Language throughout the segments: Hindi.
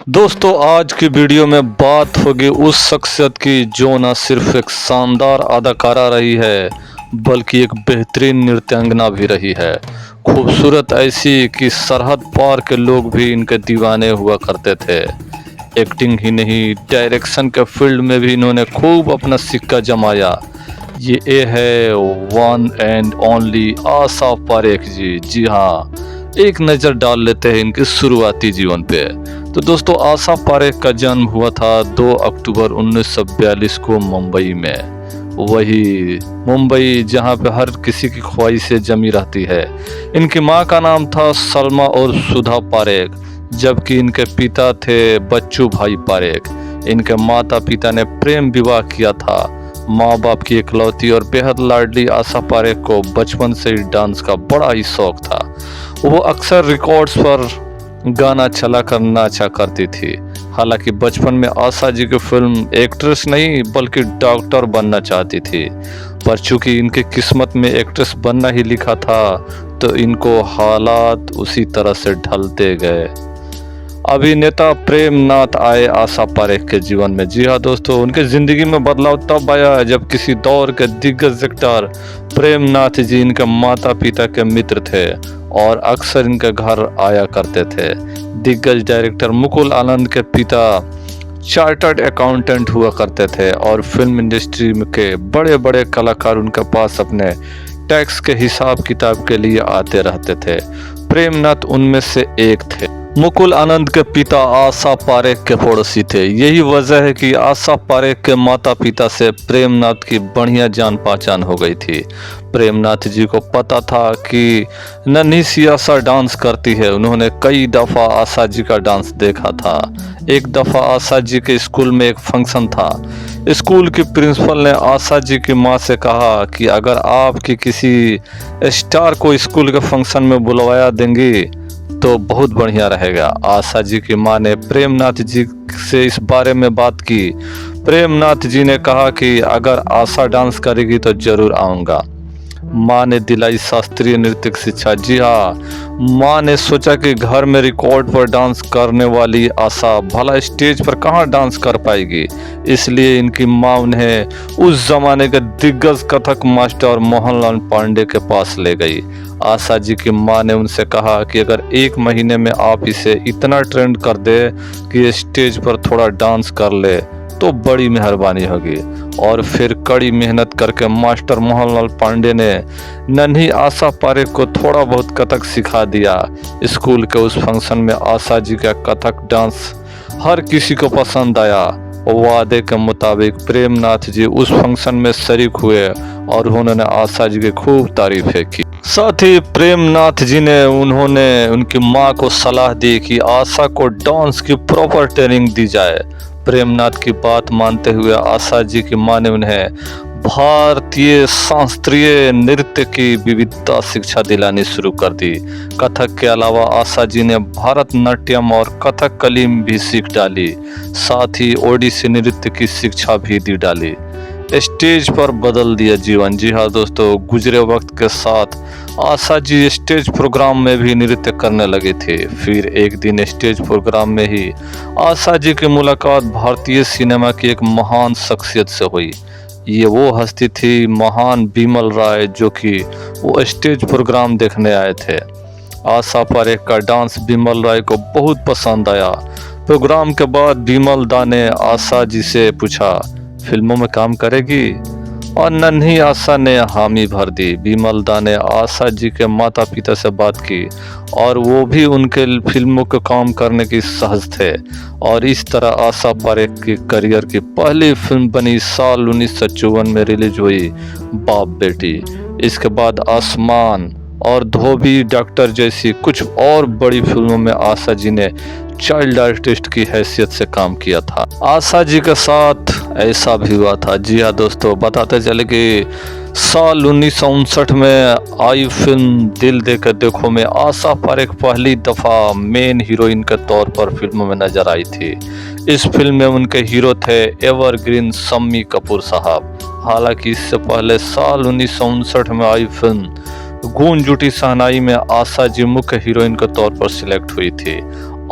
दोस्तों आज की वीडियो में बात होगी उस शख्सियत की जो न सिर्फ एक शानदार अदाकारा रही है बल्कि एक बेहतरीन नृत्यांगना भी रही है। खूबसूरत ऐसी कि सरहद पार के लोग भी इनके दीवाने हुआ करते थे। एक्टिंग ही नहीं, डायरेक्शन के फील्ड में भी इन्होंने खूब अपना सिक्का जमाया। ये है one and only Asha Parekh जी। जी हाँ, एक नज़र डाल लेते हैं इनके शुरुआती जीवन पे। तो दोस्तों आशा पारेख का जन्म हुआ था 2 अक्टूबर 1942 को मुंबई में। वही मुंबई जहां पे हर किसी की ख्वाहिशें जमी रहती है। इनकी मां का नाम था सलमा और सुधा पारेख, जबकि इनके पिता थे बच्चू भाई पारेख। इनके माता पिता ने प्रेम विवाह किया था। माँ बाप की इकलौती और बेहद लाडली आशा पारेख को बचपन से ही डांस का बड़ा ही शौक था। वो अक्सर रिकॉर्ड्स पर गाना चला कर नाचा करती थी। हालांकि बचपन में आशा जी की फिल्म एक्ट्रेस नहीं बल्कि डॉक्टर बनना चाहती थी, पर चूंकि इनकी किस्मत में एक्ट्रेस बनना ही लिखा था तो इनको हालात उसी तरह से ढलते गए। अभिनेता प्रेम नाथ आए आशा पारेख के जीवन में। जी हाँ दोस्तों, उनके जिंदगी में बदलाव तब आया जब किसी दौर के दिग्गज एक्टर प्रेम नाथ जी इनके माता पिता के मित्र थे और अक्सर इनके घर आया करते थे। दिग्गज डायरेक्टर मुकुल आनंद के पिता चार्टर्ड अकाउंटेंट हुआ करते थे और फिल्म इंडस्ट्री के बड़े बड़े कलाकार उनके पास अपने टैक्स के हिसाब किताब के लिए आते रहते थे। प्रेम नाथ उनमें से एक थे। मुकुल आनंद के पिता आशा पारेख के पड़ोसी थे। यही वजह है कि आशा पारेख के माता पिता से प्रेमनाथ की बढ़िया जान पहचान हो गई थी। प्रेमनाथ जी को पता था कि नन्ही सी आशा डांस करती है। उन्होंने कई दफ़ा आशा जी का डांस देखा था। एक दफ़ा आशा जी के स्कूल में एक फंक्शन था। स्कूल की प्रिंसिपल ने आशा जी की माँ से कहा कि अगर आपकी किसी स्टार को स्कूल के फंक्शन में बुलवाया देंगी तो बहुत बढ़िया रहेगा। आशा जी की मां ने प्रेमनाथ जी से इस बारे में बात की। प्रेमनाथ जी ने कहा कि अगर आशा डांस करेगी तो जरूर आऊँगा। मां ने दिलाई शास्त्रीय नृत्य की शिक्षा। जी हाँ, मां ने सोचा कि घर में रिकॉर्ड पर डांस करने वाली आशा भला स्टेज पर कहाँ डांस कर पाएगी, इसलिए इनकी मां उन्हें उस जमाने के दिग्गज कथक मास्टर मोहनलाल पांडे के पास ले गई। आशा जी की मां ने उनसे कहा कि अगर 1 महीने में आप इसे इतना ट्रेंड कर दे कि स्टेज पर थोड़ा डांस कर ले तो बड़ी मेहरबानी होगी। और फिर कड़ी मेहनत करके मास्टर मोहनलाल पांडे ने नन्ही आशा पारेख को थोड़ा बहुत कथक सिखा दिया। स्कूल के उस फंक्शन में आशा जी का कथक डांस हर किसी को पसंद आया। वादे के मुताबिक प्रेमनाथ जी उस फंक्शन में शरीक हुए और उन्होंने आशा जी की खूब तारीफें की। साथ ही प्रेमनाथ जी ने उनकी मां को सलाह दी कि आशा को डांस की प्रॉपर ट्रेनिंग दी जाए। प्रेमनाथ की बात मानते हुए आशा जी की मां ने उन्हें भारतीय शास्त्रीय नृत्य की विविधता शिक्षा दिलानी शुरू कर दी। कथक के अलावा आशा जी ने भारतनाट्यम और कथकली भी सीख डाली। साथ ही ओडिसी नृत्य की शिक्षा भी दी डाली। स्टेज पर बदल दिया जीवन। जी हाँ दोस्तों, गुजरे वक्त के साथ आशा जी स्टेज प्रोग्राम में भी नृत्य करने लगे थे। फिर एक दिन स्टेज प्रोग्राम में ही आशा जी की मुलाकात भारतीय सिनेमा की एक महान शख्सियत से हुई। ये वो हस्ती थी महान बिमल राय, जो कि वो स्टेज प्रोग्राम देखने आए थे। आशा पारेख का डांस बिमल राय को बहुत पसंद आया। प्रोग्राम के बाद बिमल दा ने आशा जी से पूछा, फिल्मों में काम करेगी? और नन्ही आशा ने हामी भर दी। बिमल दा ने आशा जी के माता पिता से बात की और वो भी उनके फिल्मों के काम करने की सहज थे। और इस तरह आशा पारेख की करियर की पहली फिल्म बनी साल 1954 में रिलीज हुई बाप बेटी। इसके बाद आसमान और धोबी, डॉक्टर जैसी कुछ और बड़ी फिल्मों में आशा जी ने चाइल्ड आर्टिस्ट की हैसियत से काम किया था। आशा जी के साथ ऐसा भी हुआ था। जी हाँ दोस्तों, बताते चले कि साल 1959 में आई फिल्म दिल दे के देखो में आशा पारेख पहली दफ़ा मेन हीरोइन के तौर पर फिल्म में नजर आई थी। इस फिल्म में उनके हीरो थे एवरग्रीन शम्मी कपूर साहब। हालांकि इससे पहले साल 1959 में आई फिल्म गूंज उठी शहनाई में आशा जी मुख्य हीरोइन के तौर पर सिलेक्ट हुई थी।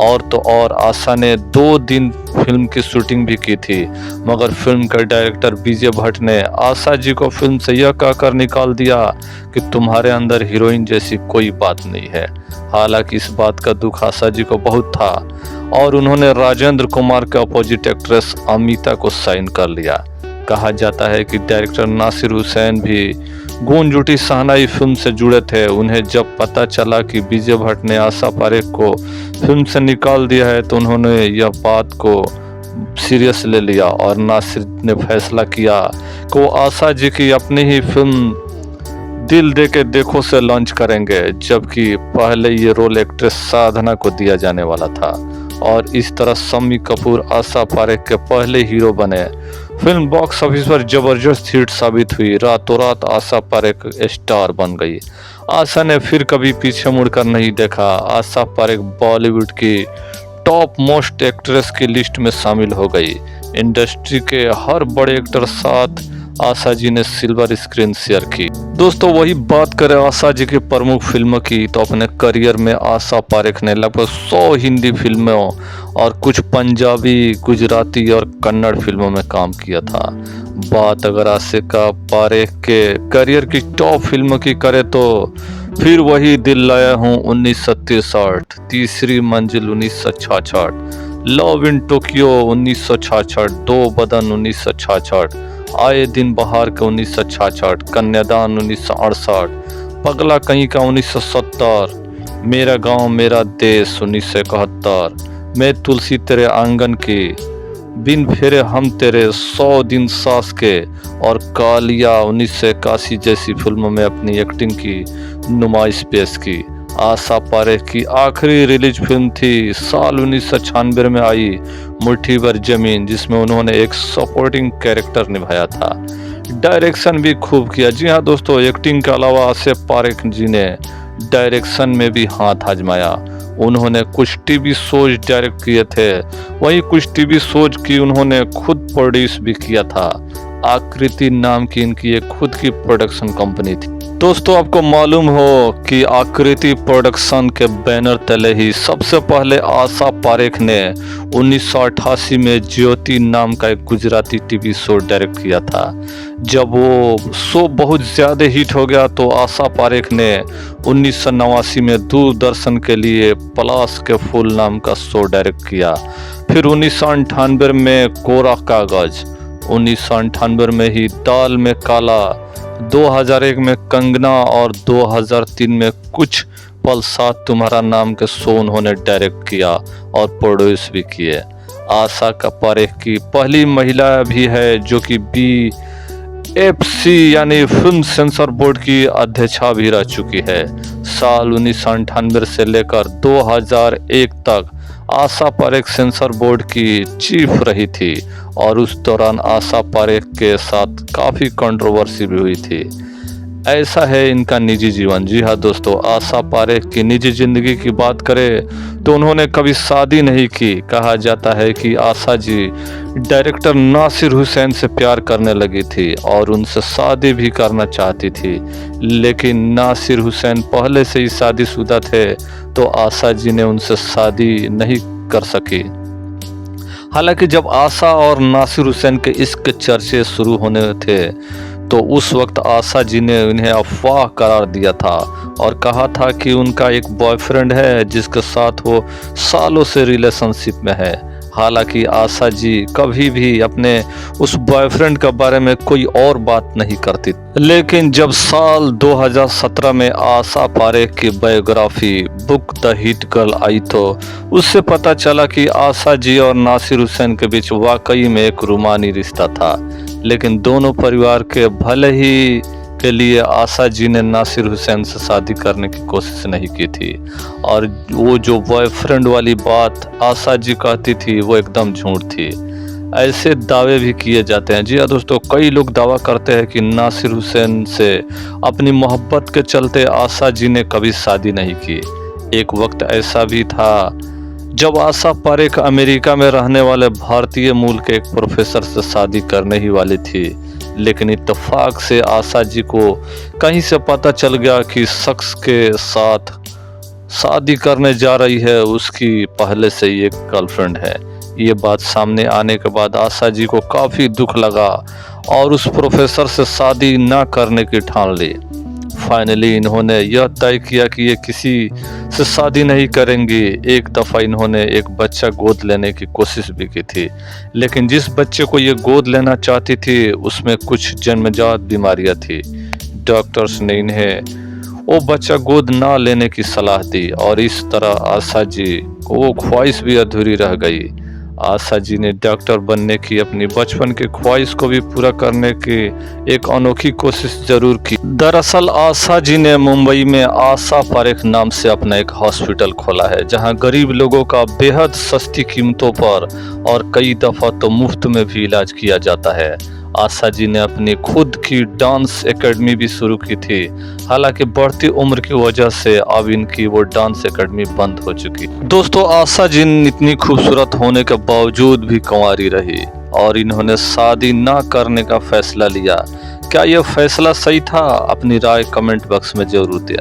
और तो और आशा ने 2 दिन फिल्म की शूटिंग भी की थी, मगर फिल्म के डायरेक्टर विजय भट्ट ने आशा जी को फिल्म से यह कहकर निकाल दिया कि तुम्हारे अंदर हीरोइन जैसी कोई बात नहीं है। हालांकि इस बात का दुख आशा जी को बहुत था और उन्होंने राजेंद्र कुमार के अपोजिट एक्ट्रेस अमिता को साइन कर लिया। कहा जाता है कि डायरेक्टर नासिर हुसैन भी गूंज उठी शहनाई फिल्म से जुड़े थे। उन्हें जब पता चला कि विजय भट्ट ने आशा पारेख को फिल्म से निकाल दिया है तो उन्होंने यह बात को सीरियस ले लिया और नासिर ने फैसला किया कि वो आशा जी की अपनी ही फिल्म दिल दे के देखो से लॉन्च करेंगे, जबकि पहले ये रोल एक्ट्रेस साधना को दिया जाने वाला था और इस तरह शम्मी कपूर आशा पारेख के पहले हीरो बने। फिल्म बॉक्स ऑफिस पर जबरदस्त हिट साबित हुई। रातों रात आशा पारेख स्टार बन गई। आशा ने फिर कभी पीछे मुड़कर नहीं देखा। आशा पारेख बॉलीवुड की टॉप मोस्ट एक्ट्रेस की लिस्ट में शामिल हो गई। इंडस्ट्री के हर बड़े एक्टर साथ आशा जी ने सिल्वर स्क्रीन शेयर की। दोस्तों वही बात करें आशा जी की प्रमुख फिल्मों की तो अपने करियर में आशा पारेख ने लगभग 100 हिंदी फिल्मों और कुछ पंजाबी, गुजराती और कन्नड़ फिल्मों में काम किया था। बात अगर आशिका पारेख के करियर की टॉप फिल्मों की करें तो फिर वही दिल लाया हूँ 1963, तीसरी मंजिल 1966, लव इन टोक्यो 1966, दो बदन 1966, आए दिन बहार के 1966, कन्यादान 1968, पगला कहीं का 1970, मेरा गांव मेरा देश 1971, मैं तुलसी तेरे आंगन की, बिन फेरे हम तेरे, 100 दिन सास के और कालिया 1981 जैसी फिल्मों में अपनी एक्टिंग की नुमाइश पेश की। आशा पारेख की आखिरी रिलीज फिल्म थी साल 1996 में आई मुट्ठी भर जमीन, जिसमें उन्होंने एक सपोर्टिंग कैरेक्टर निभाया था। डायरेक्शन भी खूब किया। जी हाँ दोस्तों, एक्टिंग के अलावा आशा पारेख जी ने डायरेक्शन में भी हाथ आजमाया। उन्होंने कुछ टीवी शोज डायरेक्ट किए थे, वहीं कुछ टीवी शोज की उन्होंने खुद प्रोड्यूस भी किया था। आकृति नाम की इनकी एक खुद की प्रोडक्शन कंपनी थी। दोस्तों आपको मालूम हो कि आकृति प्रोडक्शन के बैनर तले ही सबसे पहले आशा पारेख ने 1988 में ज्योति नाम का एक गुजराती टीवी शो डायरेक्ट किया था। जब वो शो बहुत ज़्यादा हिट हो गया तो आशा पारेख ने 1989 में दूरदर्शन के लिए पलाश के फूल नाम का शो डायरेक्ट किया। फिर 1998 में कोरा कागज, 1998 में ही दाल में काला, 2001 में कंगना और 2003 में कुछ पल साथ तुम्हारा नाम के शो उन्होंने डायरेक्ट किया और प्रोड्यूस भी किए। आशा पारेख की पहली महिला भी है जो कि BFC यानी फिल्म सेंसर बोर्ड की अध्यक्षा भी रह चुकी है। साल 1998 से लेकर 2001 तक आशा पारेख सेंसर बोर्ड की चीफ रही थी और उस दौरान आशा पारेख के साथ काफ़ी कंट्रोवर्सी भी हुई थी। ऐसा है इनका निजी जीवन। जी हाँ दोस्तों, आशा पारेख की निजी जिंदगी की बात करें तो उन्होंने कभी शादी नहीं की। कहा जाता है कि आशा जी डायरेक्टर नासिर हुसैन से प्यार करने लगी थी और उनसे शादी भी करना चाहती थी, लेकिन नासिर हुसैन पहले से ही शादीशुदा थे तो आशा जी ने उनसे शादी नहीं कर सकी। हालांकि जब आशा और नासिर हुसैन के इश्क चर्चे शुरू होने थे तो उस वक्त आशा जी ने उन्हें अफवाह करार दिया था और कहा था कि उनका एक बॉयफ्रेंड है जिसके साथ वो सालों से रिलेशनशिप में है। हालांकि आशा जी कभी भी अपने उस बॉयफ्रेंड के बारे में कोई और बात नहीं करती। लेकिन जब साल 2017 में आशा पारेख की biography book the hit girl I तो उससे पता चला कि आशा जी और नासिर हुसैन के बीच वाकई में एक रूमानी रिश्ता था। लेकिन दोनों परिवार के भले ही के लिए आशा जी ने नासिर हुसैन से शादी करने की कोशिश नहीं की थी और वो जो बॉयफ्रेंड वाली बात आशा जी कहती थी वो एकदम झूठ थी। ऐसे दावे भी किए जाते हैं। जी हाँ दोस्तों, कई लोग दावा करते हैं कि नासिर हुसैन से अपनी मोहब्बत के चलते आशा जी ने कभी शादी नहीं की। एक वक्त ऐसा भी था जब आशा पारेख अमेरिका में रहने वाले भारतीय मूल के एक प्रोफेसर से शादी करने ही वाली थी, लेकिन इत्तेफाक से आशा जी को कहीं से पता चल गया कि शख्स के साथ शादी करने जा रही है, उसकी पहले से ही एक गर्लफ्रेंड है। ये बात सामने आने के बाद आशा जी को काफ़ी दुख लगा और उस प्रोफेसर से शादी ना करने की ठान ली। फाइनली इन्होंने यह तय किया कि ये किसी से शादी नहीं करेंगी। एक दफ़ा इन्होंने एक बच्चा गोद लेने की कोशिश भी की थी, लेकिन जिस बच्चे को ये गोद लेना चाहती थी उसमें कुछ जन्मजात बीमारियां थी। डॉक्टर्स ने इन्हें वो बच्चा गोद ना लेने की सलाह दी और इस तरह आशा जी को वो ख्वाहिश भी अधूरी रह गई। आशा जी ने डॉक्टर बनने की अपनी बचपन की ख्वाहिश को भी पूरा करने की एक अनोखी कोशिश जरूर की। दरअसल आशा जी ने मुंबई में आशा पारेख नाम से अपना एक हॉस्पिटल खोला है, जहां गरीब लोगों का बेहद सस्ती कीमतों पर और कई दफ़ा तो मुफ्त में भी इलाज किया जाता है। आशा जी ने अपनी खुद की डांस एकेडमी भी शुरू की थी। हालांकि बढ़ती उम्र की वजह से अब इनकी वो डांस एकेडमी बंद हो चुकी। दोस्तों, आशा जी इतनी खूबसूरत होने के बावजूद भी कुंवारी रही और इन्होंने शादी ना करने का फैसला लिया। क्या यह फैसला सही था? अपनी राय कमेंट बॉक्स में जरूर दें।